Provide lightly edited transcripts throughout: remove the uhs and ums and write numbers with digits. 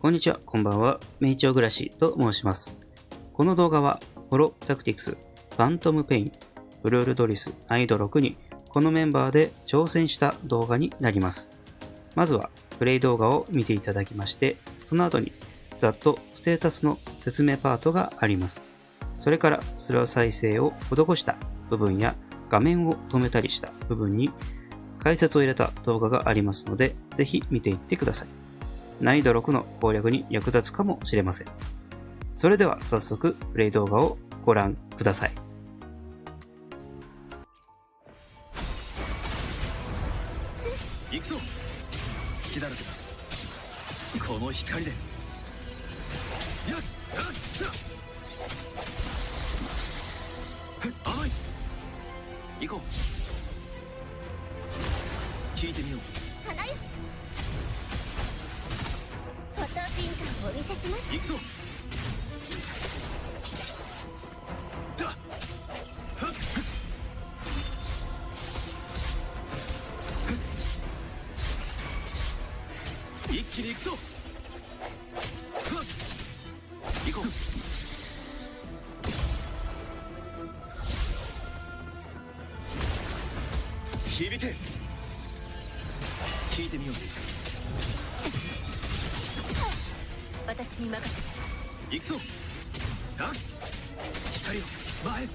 こんにちは、こんばんは。名調暮らしと申します。この動画は、ホロタクティクス、ファントムペイン、ブルールドリス難易度6に、このメンバーで挑戦した動画になります。まずは、プレイ動画を見ていただきまして、その後に、ざっとステータスの説明パートがあります。それから、スロー再生を施した部分や、画面を止めたりした部分に、解説を入れた動画がありますので、ぜひ見ていってください。難易度6の攻略に役立つかもしれません。それでは早速プレイ動画をご覧ください。行くぞ。隙だらけだ。この光で。やっ甘い。行こう。聞いてみよう。花よ。フォトピンカーをお見せします。行くぞ。一気に行くぞ。行こう。響け。聞いてみよう。私に任せて。行くぞ。あ、光を前。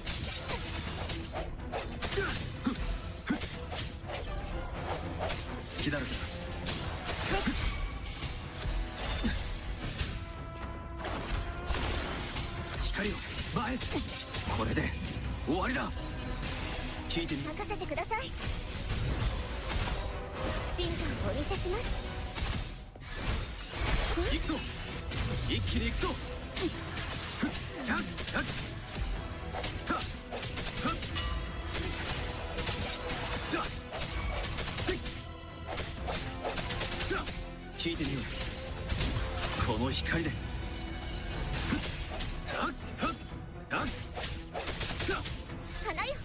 隙だらけだ。光を前。これで終わりだ。聞いてみよう。任せてください。進化をお見せします。行くぞ。一気に行くぞ。聞いてみよう。この光で。花よ。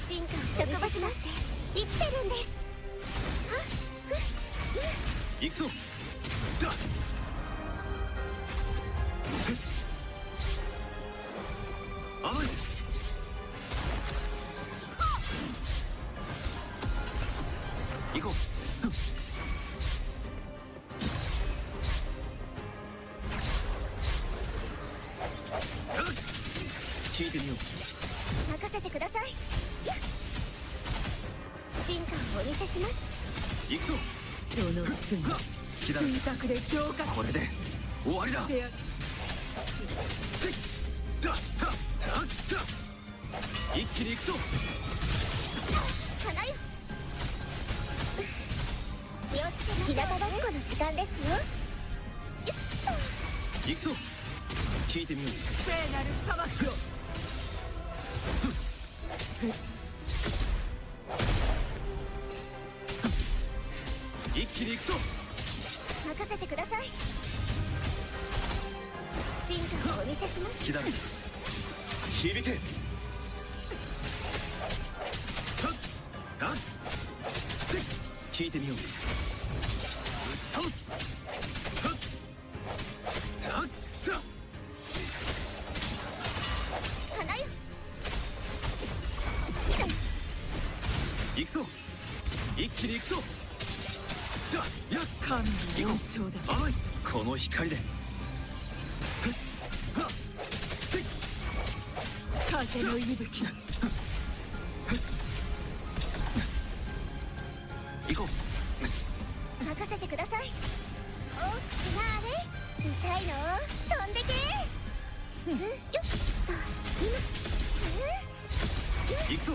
進化を職場します。生きてるんです。行くぞ。甘い。行こう。聞いてみよう。任せてください。進化をお見せします。行くぞ。どの罪好きだろ。選択で強化これで終わりだ。してや一気に行くぞ。花よ。気をつけな。日向ぼっこの時間ですよ。行くぞ。聞いてみよう。聖なる裁きを一気に行くぞ。任せてください。進化をお見せします。好きだろ。響け。聞いてみよう。花よ。行くぞ。一気に行くぞ。神の恩寵だ。甘い。この光で。風の息吹。行こう。任せてください。大きくなれ。痛いの飛んでけ。よっと行くぞ。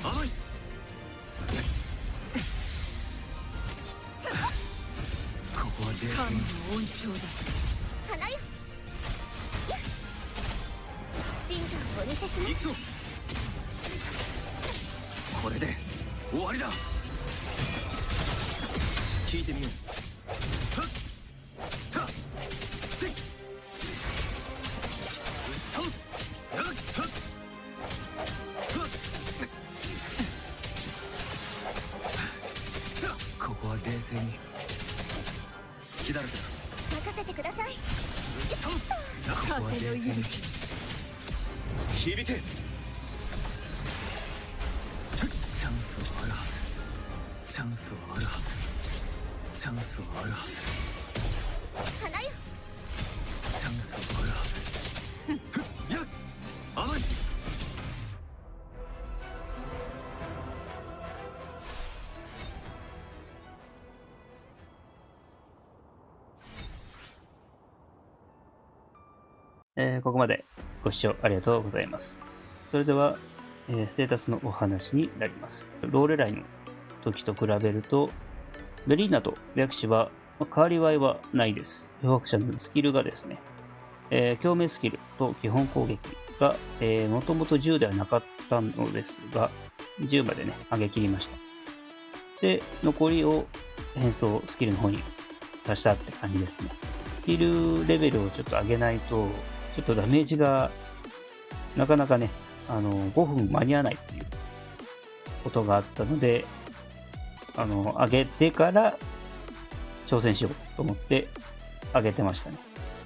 甘い。ここは冷静神に。の恩寵だ。花よ。進化をお見せします。行くぞ。これで終わりだ。聞いてみよう。こは冷静に。隙だらけだ。任せてください。ここは冷静に。響け。チャンスはあるはず。チャンスはあるはず。チャンスはあるはず。花よ。チャンスはあるはず。やっ甘い。ここまでご視聴ありがとうございます。それでは、ステータスのお話になります。ローレライの時と比べると、ベリーナと白紙は変わり映えはないです。漂白者のスキルがですね、共鳴スキルと基本攻撃が、もともと10ではなかったのですが、10までね、上げ切りました。で、残りを変装スキルの方に足したって感じですね。スキルレベルをちょっと上げないと、ちょっとダメージがなかなかね、5分間に合わないっていうことがあったので、上げてから挑戦しようと思って上げてましたね。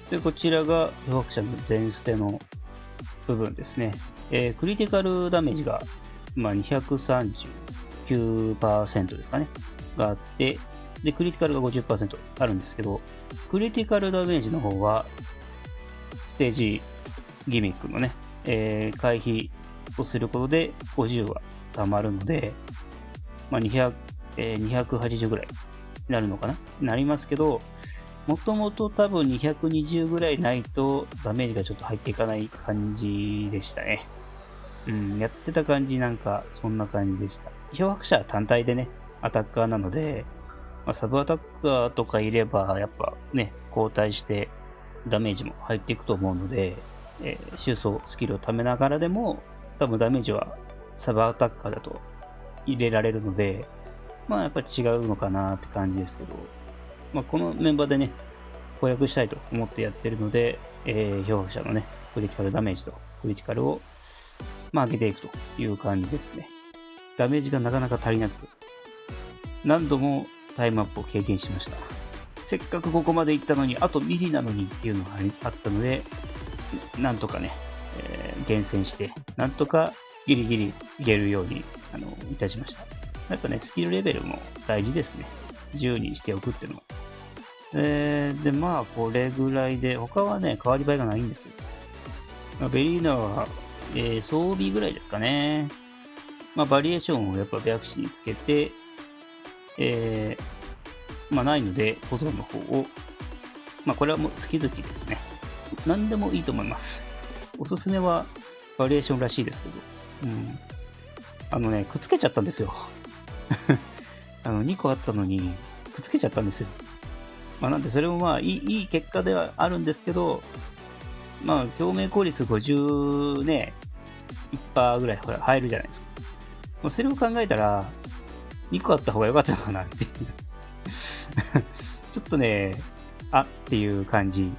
で、こちらが漂白者の全捨ての部分ですね。クリティカルダメージが、239% ですかね。があって、で、クリティカルが 50% あるんですけど、クリティカルダメージの方は、ステージギミックのね、回避をすることで50は溜まるので、280ぐらいになるのかなりますけど、もともと多分220ぐらいないとダメージがちょっと入っていかない感じでしたね。やってた感じなんかそんな感じでした。漂白者は単体でね、アタッカーなので、サブアタッカーとかいればやっぱね、交代してダメージも入っていくと思うので、収束スキルを貯めながらでも多分ダメージはサブアタッカーだと入れられるので、やっぱり違うのかなって感じですけど、このメンバーでね、攻略したいと思ってやってるので、漂白者のね、クリティカルダメージとクリティカルを、上げていくという感じですね。ダメージがなかなか足りなくて、何度もタイムアップを経験しました。せっかくここまで行ったのに、あとミリなのにっていうのがあったので、なんとかね、厳選して、なんとかギリギリいけるようにいたしました。やっぱね、スキルレベルも大事ですね。10にしておくっていうのは。で、これぐらいで、他はね、変わり映えがないんですよ。ベリーナは、装備ぐらいですかね。バリエーションをやっぱ白紙につけて、ないので、保存の方を、これはもう好き好きですね。何でもいいと思います。おすすめはバリエーションらしいですけど、くっつけちゃったんですよ。2個あったのに、くっつけちゃったんですよ。なんでそれもいい結果ではあるんですけど、共鳴効率50ね、1% ぐらい入るじゃないですか。それを考えたら、2個あった方が良かったのかなっていう。ちょっとね、っていう感じ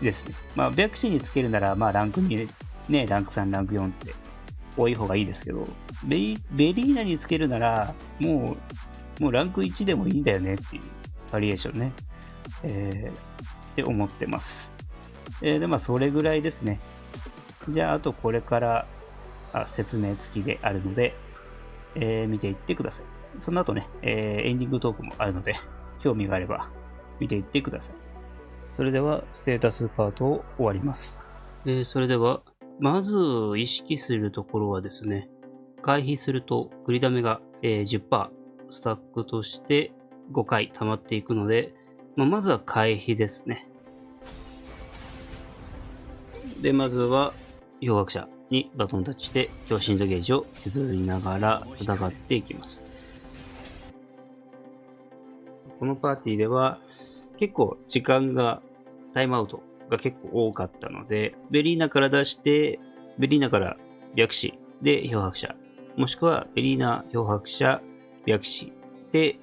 ですね。白紙につけるなら、ランク2、ね、ランク3、ランク4って多い方がいいですけど、ベリーナにつけるなら、もうランク1でもいいんだよねっていうバリエーションね。って思ってます。で、それぐらいですね。じゃあ、あとこれから説明付きであるので、見ていってください。その後ね、エンディングトークもあるので、興味があれば見ていってください。それでは、ステータスパートを終わります。それでは、まず意識するところはですね、回避すると繰りダメが、10% スタックとして5回溜まっていくので、まずは回避ですね。で、まずは、漂白者にバトンタッチして強心度ゲージを削りながら戦っていきます。このパーティーでは結構時間がタイムアウトが結構多かったので、ベリーナから出して、ベリーナから白紙で漂白者、もしくはベリーナ漂白者、白紙で、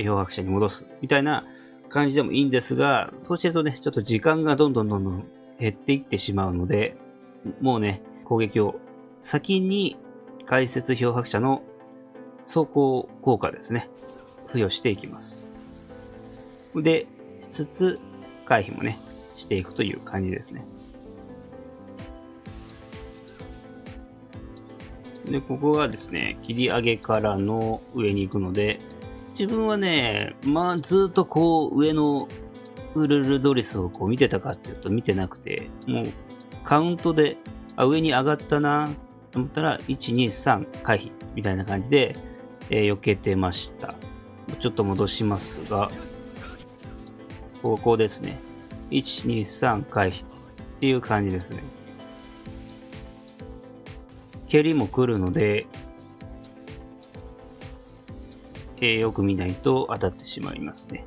漂白者に戻すみたいな感じでもいいんですが、そうするとね、ちょっと時間がどんどん減っていってしまうので、もうね、攻撃を先に解説漂白者の走行効果ですね。付与していきます。で、しつつ、回避もね、していくという感じですね。で、ここがですね、切り上げからの上に行くので、自分はね、まあずっとこう上のウルルドリスをこう見てたかっていうと見てなくて、もうカウントで、上に上がったなと思ったら、1、2、3回避みたいな感じで、避けてました。ちょっと戻しますが、ここですね。1、2、3回避っていう感じですね。蹴りも来るので、よく見ないと当たってしまいますね。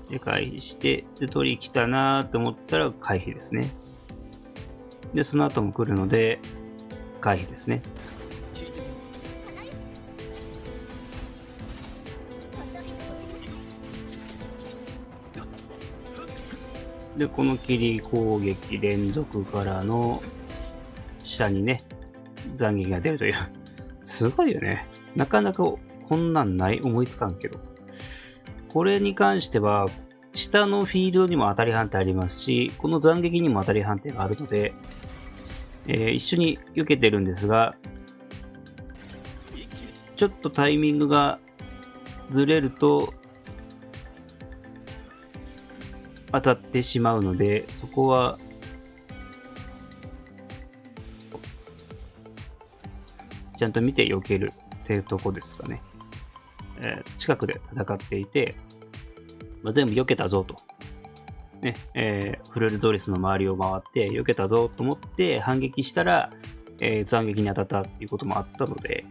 で、回避して、で、取り来たなと思ったら回避ですね。で、その後も来るので、回避ですね。で、この切り攻撃連続からの下にね、斬撃が出るという。すごいよね。なかなかこんなんない、思いつかんけど。これに関しては、下のフィールドにも当たり判定ありますし、この斬撃にも当たり判定があるので、一緒に避けてるんですが、ちょっとタイミングがずれると当たってしまうので、そこはちゃんと見て避けるっていうとこですかね。近くで戦っていて、全部避けたぞと。ね、フルルドリスの周りを回って避けたぞと思って反撃したら、斬撃に当たったっていうこともあったので、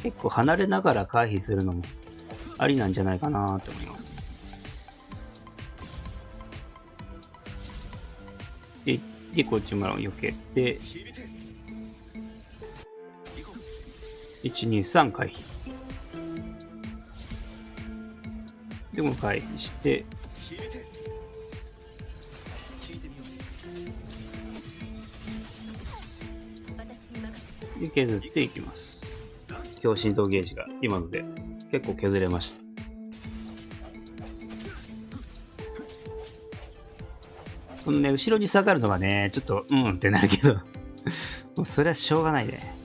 結構離れながら回避するのもありなんじゃないかなと思います。で、こっちも避けて、1、2、3回避。でも回避して、で削っていきます。強振動ゲージが今ので結構削れました。このね、後ろに下がるのがね、ちょっとってなるけどもうそれはしょうがないね。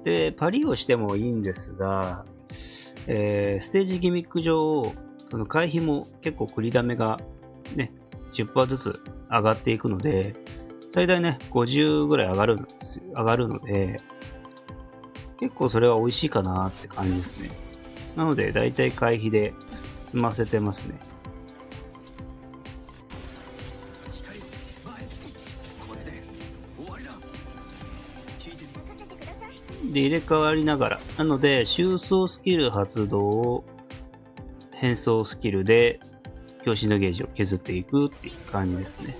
で、パリをしてもいいんですが、ステージギミック上、その回避も結構繰りだめがね、10% ずつ上がっていくので、最大ね、50ぐらい上がるので、結構それは美味しいかなって感じですね。なので、だいたい回避で済ませてますね。で、入れ替わりながら。なので、収装スキル発動、変装スキルで、強振のゲージを削っていくっていう感じですね。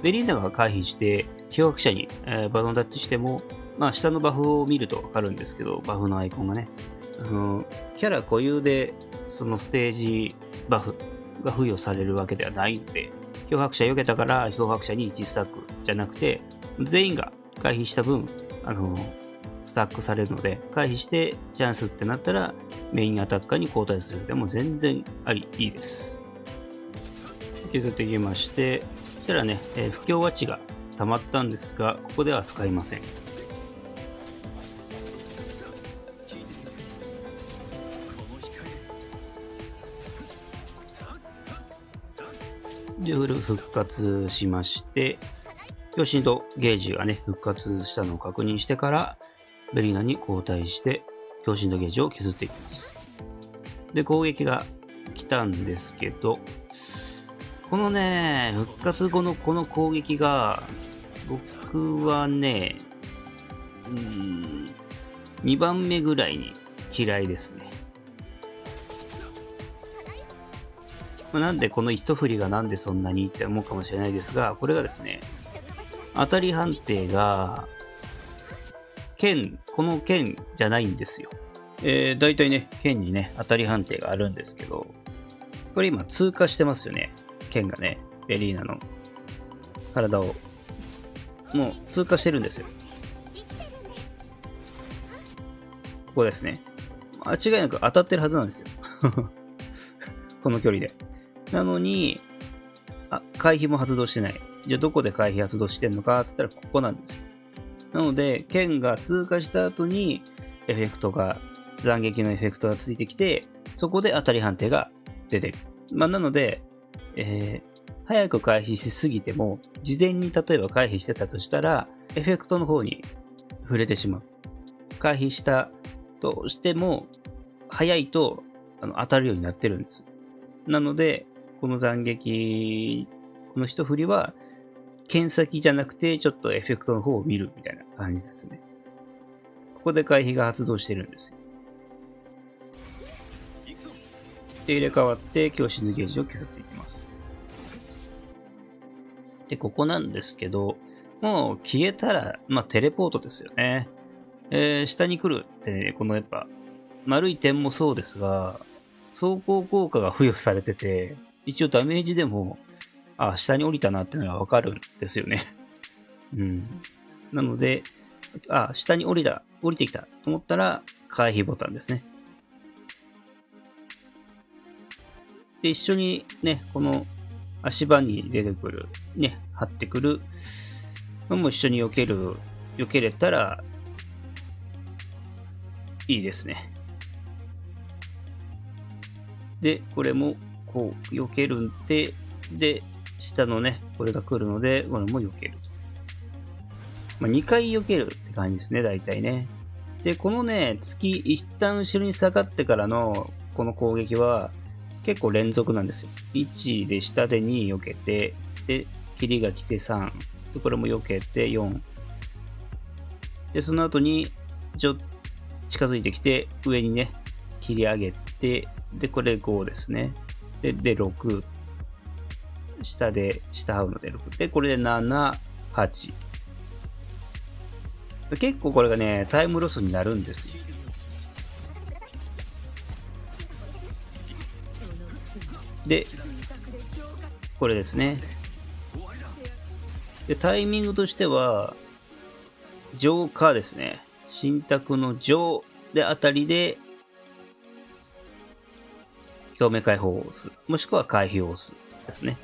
ベリーナが回避して、漂白者に、バトンタッチしても、まあ、下のバフを見るとわかるんですけど、バフのアイコンがね。キャラ固有で、そのステージバフが付与されるわけではないので、漂白者避けたから漂白者に1スタックじゃなくて、全員が回避した分、スタックされるので、回避してチャンスってなったら、メインアタッカーに交代するでも全然いいです。削っていきまして、そしたらね、不協和値が溜まったんですが、ここでは使いません。で、フル復活しまして、強振とゲージがね、復活したのを確認してから、ベリーナに交代して、強振とゲージを削っていきます。で、攻撃が来たんですけど、このね、復活後のこの攻撃が、僕はね、2番目ぐらいに嫌いですね。なんでこの一振りがなんでそんなにって思うかもしれないですが、これがですね、当たり判定が、この剣じゃないんですよ。大体ね、剣にね、当たり判定があるんですけど、これ今通過してますよね。剣がね、ベリーナの。体をもう通過してるんですよ。ここですね。間違いなく当たってるはずなんですよ。この距離で。なのに、回避も発動してない。じゃあどこで回避発動してんのかって言ったらここなんですよ。なので、剣が通過した後にエフェクトが、斬撃のエフェクトがついてきて、そこで当たり判定が出てる。なので、早く回避しすぎても、事前に例えば回避してたとしたら、エフェクトの方に触れてしまう。回避したとしても、早いと当たるようになってるんです。なので、この斬撃、この一振りは、剣先じゃなくて、ちょっとエフェクトの方を見るみたいな感じですね。ここで回避が発動してるんですよ。で、入れ替わって、強心のゲージを削っていきます。で、ここなんですけど、もう消えたら、テレポートですよね。下に来るって、このやっぱ、丸い点もそうですが、走行効果が付与されてて、一応ダメージでも、下に降りたなっていうのがわかるんですよね。なので、下に降りてきたと思ったら、回避ボタンですね。で、一緒にね、この足場に出てくる、ね、張ってくるのも一緒に避けれたら、いいですね。で、これも、こう、避けるんで、下のね、これが来るので、これも避ける。2回避けるって感じですね、大体ね。で、このね、一旦後ろに下がってからの、この攻撃は、結構連続なんですよ。1で下で2避けて、で、霧が来て3。で、これも避けて4。で、その後に、近づいてきて、上にね、切り上げて、で、これ5ですね。で、6。下這うので6。で、これで7、8。結構これがね、タイムロスになるんですよ。で、これですね。で、タイミングとしては、上下ですね。神卓の上であたりで、表面解放を押す。もしくは回避を押す。ですね。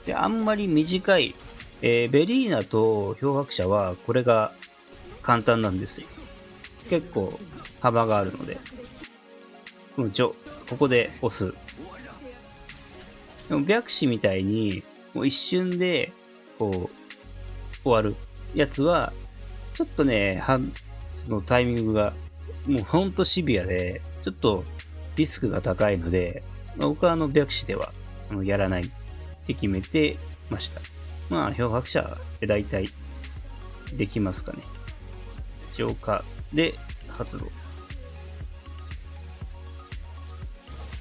で、あんまり短い、ベリーナと漂白者は、これが簡単なんですよ。結構幅があるので。ここで押す。でも、白紙みたいに、もう一瞬で、こう、終わるやつは、ちょっとね、そのタイミングが、もうほんとシビアで、ちょっとリスクが高いので、僕は白紙ではやらないって決めてました。漂白者で大体できますかね。浄化で発動。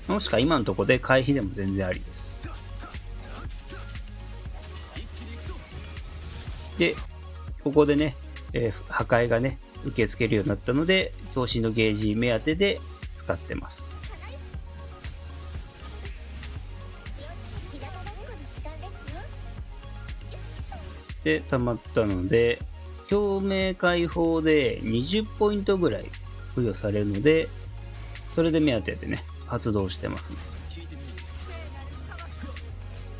もしくは今のところで回避でも全然ありです。で、ここでね、破壊がね、受け付けるようになったので、強心のゲージ目当てで使ってます。で、溜まったので、表明解放で20ポイントぐらい付与されるので、それで目当てでね、発動してますね。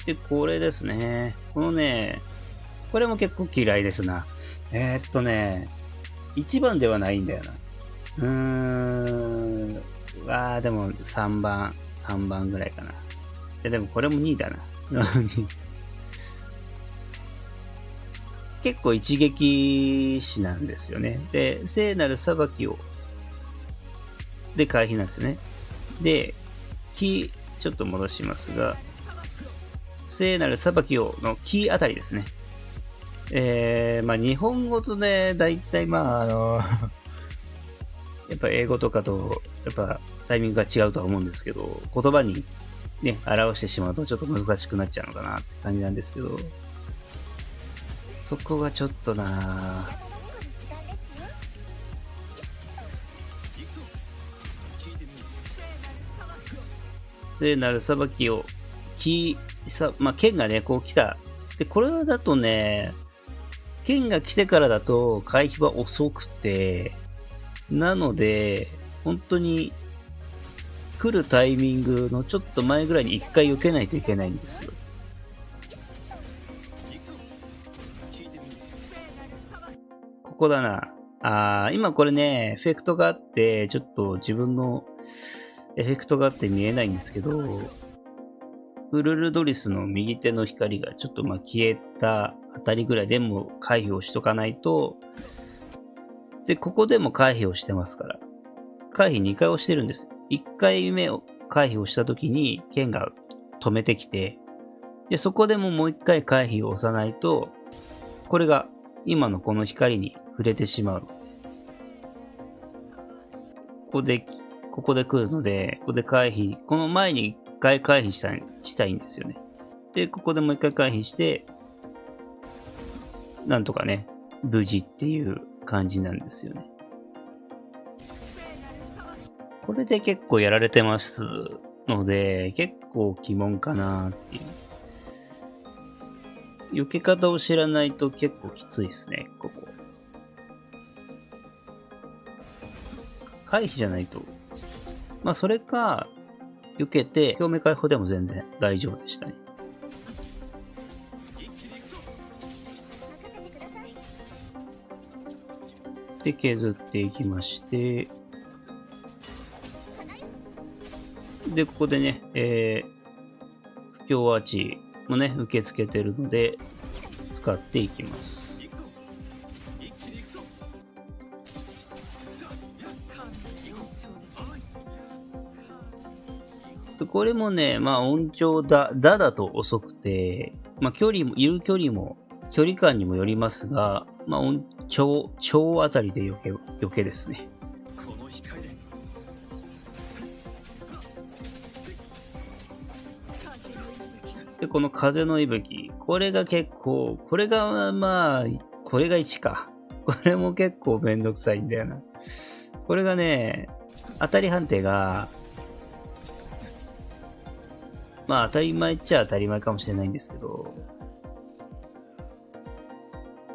で、これですね。このね、これも結構嫌いですな。1番ではないんだよな。でも3番ぐらいかな。でもこれも2位だな。結構一撃死なんですよね。で、聖なる裁きを、で回避なんですよね。で、ちょっと戻しますが、聖なる裁きをのキーあたりですね。日本語とね、大体やっぱ英語とかと、やっぱタイミングが違うとは思うんですけど、言葉にね、表してしまうとちょっと難しくなっちゃうのかなって感じなんですけど、そこがちょっとなぁ。聖なる裁きを剣がね、こう来た。で、これだとね、剣が来てからだと回避は遅くて、なので、本当に来るタイミングのちょっと前ぐらいに一回避けないといけないんですよ。ここだな。今これね、エフェクトがあって、ちょっと自分のエフェクトがあって見えないんですけど、ウルルドリスの右手の光がちょっと消えたあたりぐらいでも回避をしとかないと、で、ここでも回避をしてますから。回避2回押してるんです。1回目を回避をした時に剣が止めてきて、で、そこでももう1回回避を押さないと、これが今のこの光に触れてしまう。ここで来るので、ここで回避、この前に1回回避したいんですよね。で、ここでもう1回回避して、なんとかね、無事っていう感じなんですよね。これで結構やられてますので、結構鬼門かなっていう。避け方を知らないと結構きついですね、ここ。回避じゃないと。それか、避けて、表面解放でも全然大丈夫でしたね。で、削っていきまして、で、ここでね、不協アーチもね、受け付けてるので、使っていきます。これもね、音調だと遅くて、距離感にもよりますが、音調あたりで余計ですね。で、この風の息吹、これが1か。これも結構めんどくさいんだよな。これがね、当たり判定が、当たり前っちゃ当たり前かもしれないんですけど、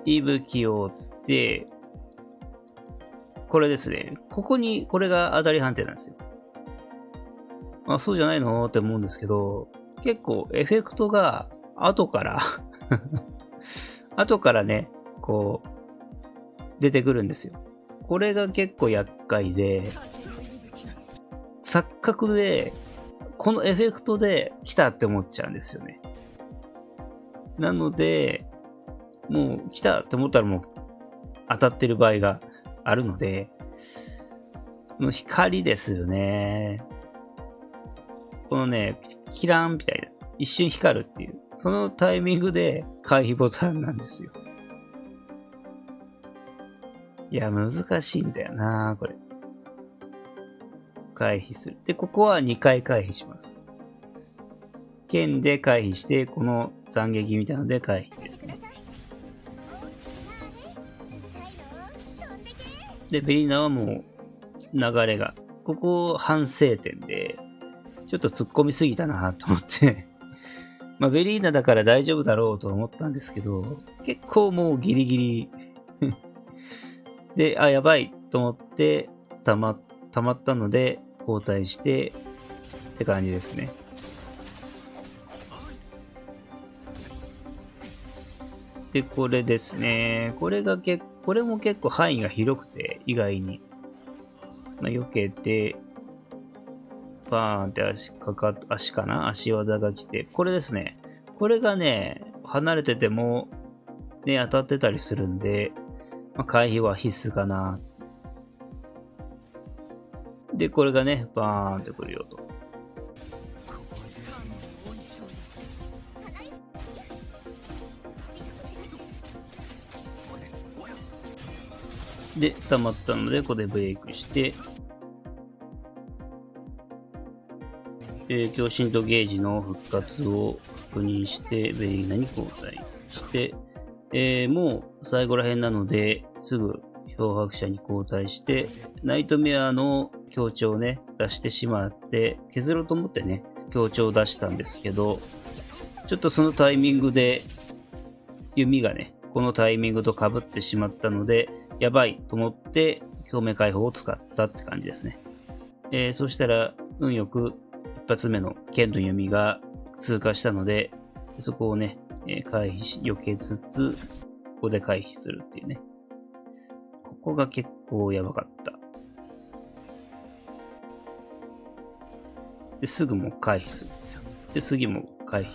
息吹をつって、これですね。これが当たり判定なんですよ。そうじゃないのって思うんですけど、結構エフェクトが後からね、こう、出てくるんですよ。これが結構厄介で、錯覚で、このエフェクトで来たって思っちゃうんですよね。なので、もう来たって思ったらもう当たってる場合があるので、もう光ですよね。このね、キラーンみたいな、一瞬光るっていう、そのタイミングで回避ボタンなんですよ。いや、難しいんだよな、これ。回避する。で、ここは2回回避します。剣で回避して、この斬撃みたいなので回避ですね。で、ベリーナはもう流れが、ここ反省点で、ちょっと突っ込みすぎたなと思ってベリーナだから大丈夫だろうと思ったんですけど、結構もうギリギリで、やばいと思って溜まったので交代してって感じですね。で、これですね。これも結構範囲が広くて、意外に。避けて、バーンって足技が来て、これですね。これがね、離れてても、ね、当たってたりするんで、回避は必須かな。で、これがね、バーンってくるよと。で、溜まったので、ここでブレイクして、強心とゲージの復活を確認して、ベリーナに交代して、もう最後ら辺なので、すぐ漂白者に交代して、ナイトメアの強調をね、出してしまって、削ろうと思ってね、強調を出したんですけど、ちょっとそのタイミングで弓がね、このタイミングと被ってしまったので、やばいと思って表面解放を使ったって感じですね。そしたら運よく一発目の剣の弓が通過したので、そこをね、回避し、避けつつ、ここで回避するっていうね。ここが結構やばかった。で、すぐも回避する。で、次も回避。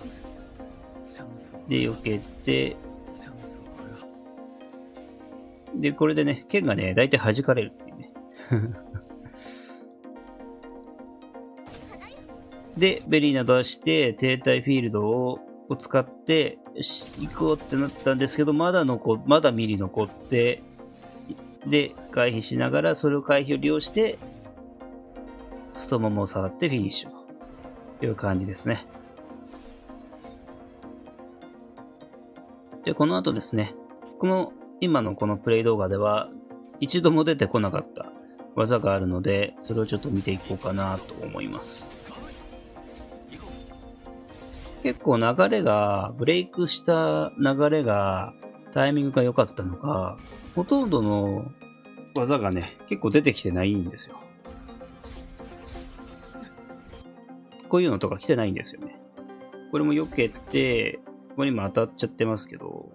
で、避けて、で、これでね、剣がね、だいたい弾かれるっていうね。で、ベリーナ出して、停滞フィールドを使って、よし、行こうってなったんですけど、まだミリ残って、で、回避しながら、それを回避を利用して、太ももを触ってフィニッシュという感じですね。で、この後ですね、今のこのプレイ動画では、一度も出てこなかった技があるので、それをちょっと見ていこうかなと思います。結構ブレイクした流れが、タイミングが良かったのか、ほとんどの技がね、結構出てきてないんですよ。こういうのとか来てないんですよね。これも避けて、ここにも当たっちゃってますけど、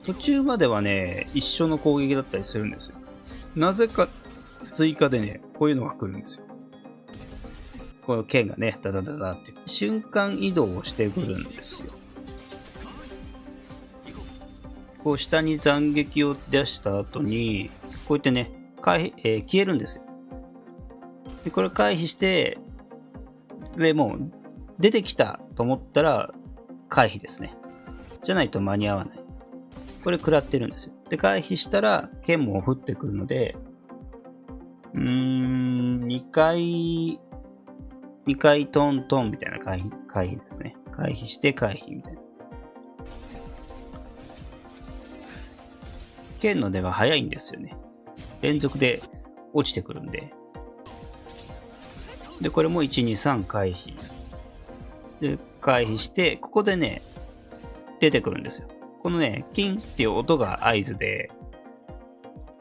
途中まではね、一緒の攻撃だったりするんですよ。なぜか追加でね、こういうのが来るんですよ。この剣がね、ダダダダって瞬間移動をしてくるんですよ。こう下に斬撃を出した後に、こうやってね、消えるんですよ。で、これ回避して、で、もう出てきたと思ったら回避ですね。じゃないと間に合わない。これ食らってるんですよ。で、回避したら剣も降ってくるので、2回トントンみたいな回避ですね。回避して回避みたいな。剣の出が早いんですよね。連続で落ちてくるんで。で、これも1、2、3回避。で、回避して、ここでね、出てくるんですよ。このね、キンっていう音が合図で、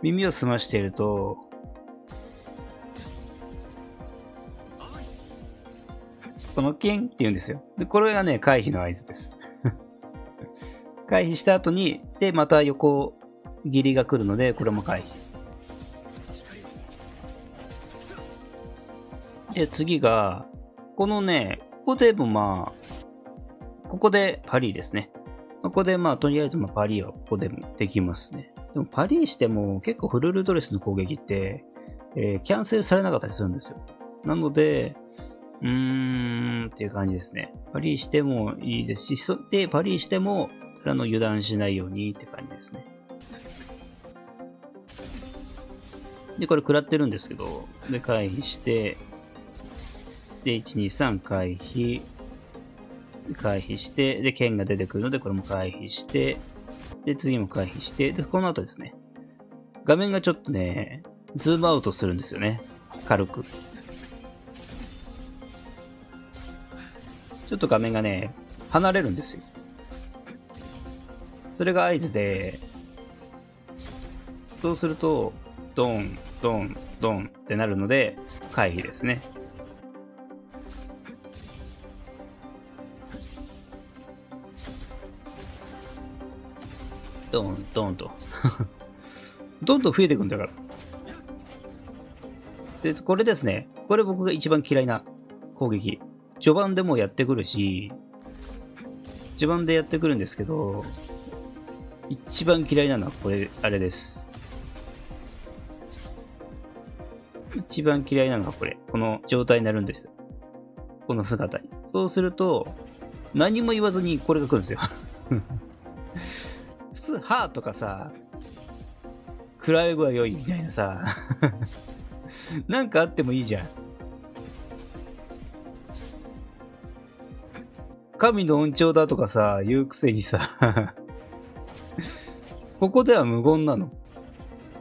耳を澄ましていると、このキンって言うんですよ。で、これがね、回避の合図です。回避した後に、で、また横切りが来るので、これも回避。で、次が、このね、ここでもここでパリですね。ここでとりあえずパリはここでもできますね。でもパリしても結構フルルドレスの攻撃って、キャンセルされなかったりするんですよ。なので、っていう感じですね。パリしてもいいですし、で、パリしても、油断しないようにって感じですね。で、これ食らってるんですけど、で、回避して、で、1、2、3回避して、で、剣が出てくるので、これも回避して、で、次も回避して、で、この後ですね、画面がちょっとね、ズームアウトするんですよね。軽く。ちょっと画面がね、離れるんですよ。それが合図で、そうすると、ドン、ドン、ドンってなるので、回避ですね。ドン、ドンと。どんどん増えていくんだから。で、これですね。これ僕が一番嫌いな攻撃。序盤でもやってくるし、序盤でやってくるんですけど、一番嫌いなのはこれ、あれです。一番嫌いなのはこれ。この状態になるんですよ。この姿に。そうすると、何も言わずにこれが来るんですよ。普通、はーとかさ、食らい具合良いみたいなさ、なんかあってもいいじゃん。神の恩寵だとかさ、言うくせにさ、ここでは無言なの。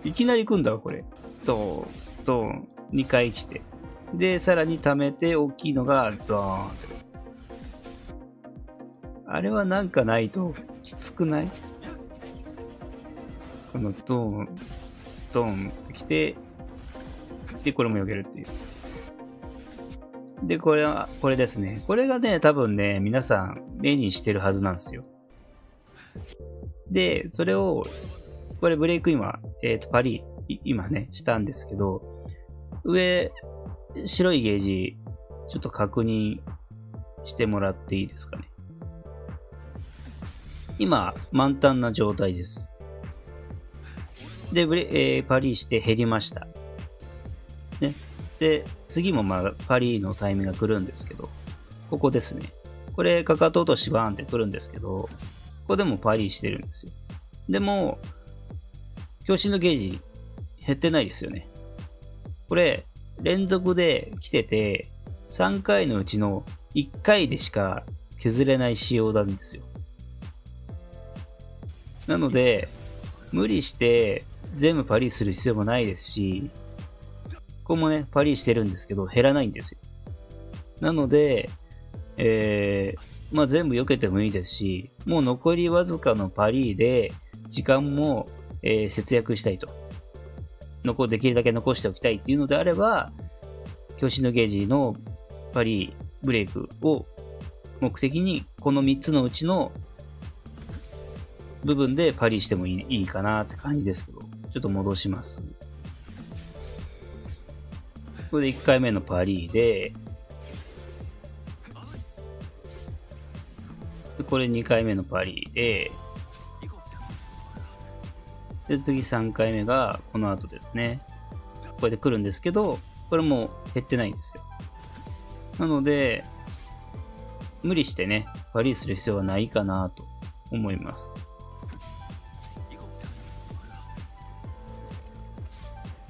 いきなり来んだわ、これ。ドーン、2回来て。で、さらに溜めて大きいのがドーンって。あれはなんかないときつくない？このドーン、ドーンってきて、で、これも避けるっていう。で、これですね。これがね、多分ね、皆さん目にしてるはずなんですよ。で、それを、これブレイク今、パリ、今ね、したんですけど、上、白いゲージ、ちょっと確認してもらっていいですかね。今、満タンな状態です。で、パリして減りました。ね。で、次もパリのタイミングが来るんですけど、ここですね。これ、かかと落としバーンって来るんですけど、ここでもパリしてるんですよ。でも、強心のゲージ減ってないですよね。これ、連続で来てて、3回のうちの1回でしか削れない仕様なんですよ。なので、無理して全部パリする必要もないですし、ここもね、パリしてるんですけど、減らないんですよ。なので、全部避けてもいいですし、もう残りわずかのパリで、時間も、節約したいと。できるだけ残しておきたいっていうのであれば、強心のゲージのパリ、ブレイクを目的に、この3つのうちの部分でパリしてもいいかなって感じですけど、ちょっと戻します。これで1回目のパリで、これ2回目のパリで、で、次3回目がこの後ですね。これで来るんですけど、これも減ってないんですよ。なので、無理してね、パリする必要はないかなと思います。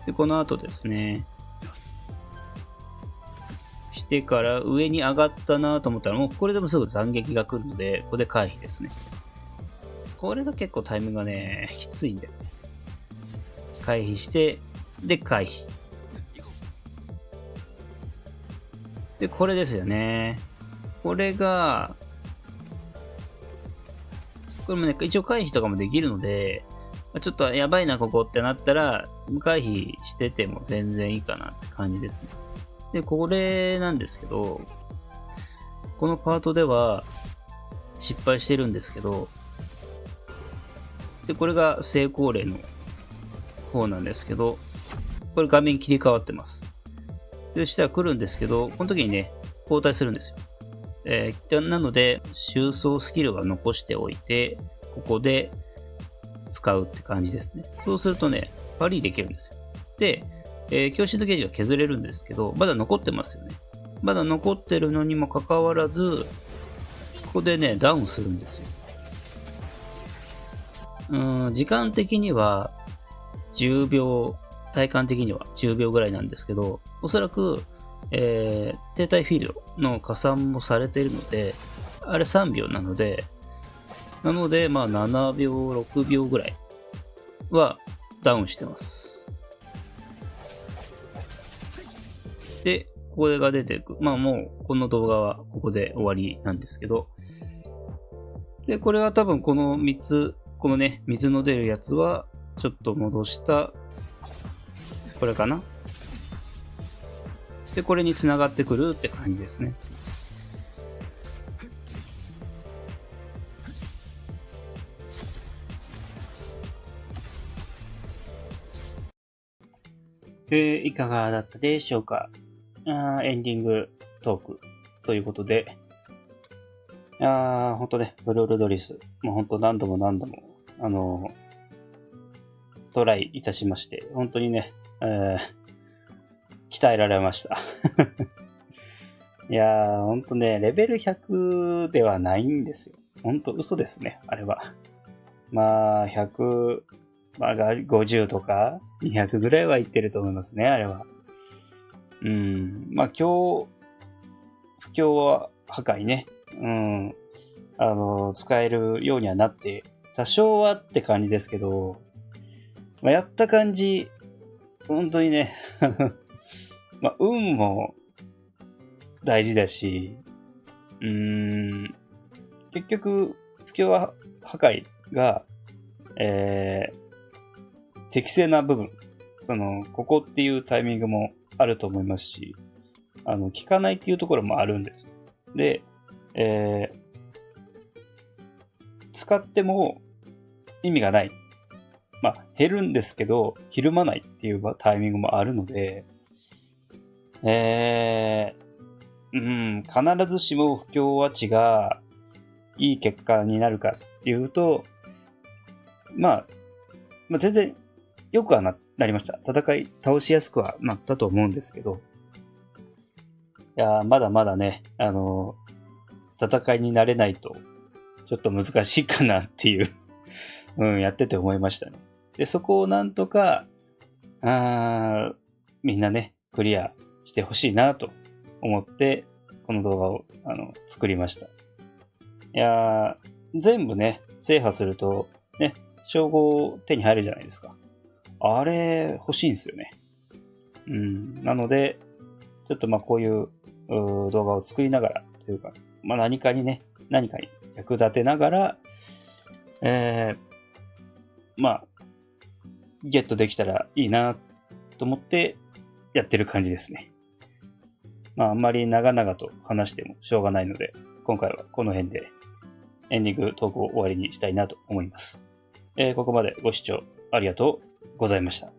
で、この後ですね。してから上に上がったなと思ったら、もうこれでもすぐ斬撃が来るので、ここで回避ですね。これが結構タイミングがね、きついんだよね。回避して、で、回避。で、これですよね。これが、これもね、一応回避とかもできるので、ちょっとやばいな、ここってなったら、回避してても全然いいかなって感じですね。で、これなんですけど、このパートでは失敗してるんですけど、で、これが成功例の方なんですけど、これ画面切り替わってます。で、そしたら来るんですけど、この時にね、交代するんですよ。なので、収装スキルは残しておいて、ここで使うって感じですね。そうするとね、パリできるんですよ。で、強心のゲージが削れるんですけど、まだ残ってますよね。まだ残ってるのにもかかわらず、ここでね、ダウンするんですよ。時間的には10秒、体感的には10秒ぐらいなんですけど、おそらく、停滞フィールドの加算もされているので、あれ3秒なので、まあ7秒、6秒ぐらいはダウンしてます。で、これが出てくる。まあもうこの動画はここで終わりなんですけど、で、これは多分この3つ、このね、水の出るやつはちょっと戻した、これかな。で、これに繋がってくるって感じですね。いかがだったでしょうか。エンディングトークということで、ほんとね、ブルールドリス、もうほんと何度も、トライいたしまして、本当にね、鍛えられました。いやー、ほんとね、レベル100ではないんですよ。ほんと嘘ですね、あれは。まあ、100、まあ、50とか200ぐらいはいってると思いますね、あれは。まあ、不況は破壊ね。使えるようにはなって、多少はって感じですけど、まあ、やった感じ、本当にね、まあ、運も大事だし、結局、不協和破壊が、適正な部分、ここっていうタイミングもあると思いますし、効かないっていうところもあるんですよ。で、使っても意味がない。まあ、減るんですけど、ひるまないっていうタイミングもあるので、必ずしも不協和値がいい結果になるかっていうと、まあ、全然良くはなりました。倒しやすくはなったと思うんですけど、いやまだまだね、戦いになれないと、ちょっと難しいかなっていう、やってて思いましたね。で、そこをなんとか、みんなね、クリアしてほしいなと思って、この動画を、作りました。いや全部ね、制覇すると、ね、称号手に入るじゃないですか。あれ、欲しいんですよね。なので、ちょっとこういう動画を作りながら、というか、何かに役立てながら、ゲットできたらいいなと思ってやってる感じですね。あんまり長々と話してもしょうがないので、今回はこの辺でエンディングトークを終わりにしたいなと思います。ここまでご視聴ありがとうございました。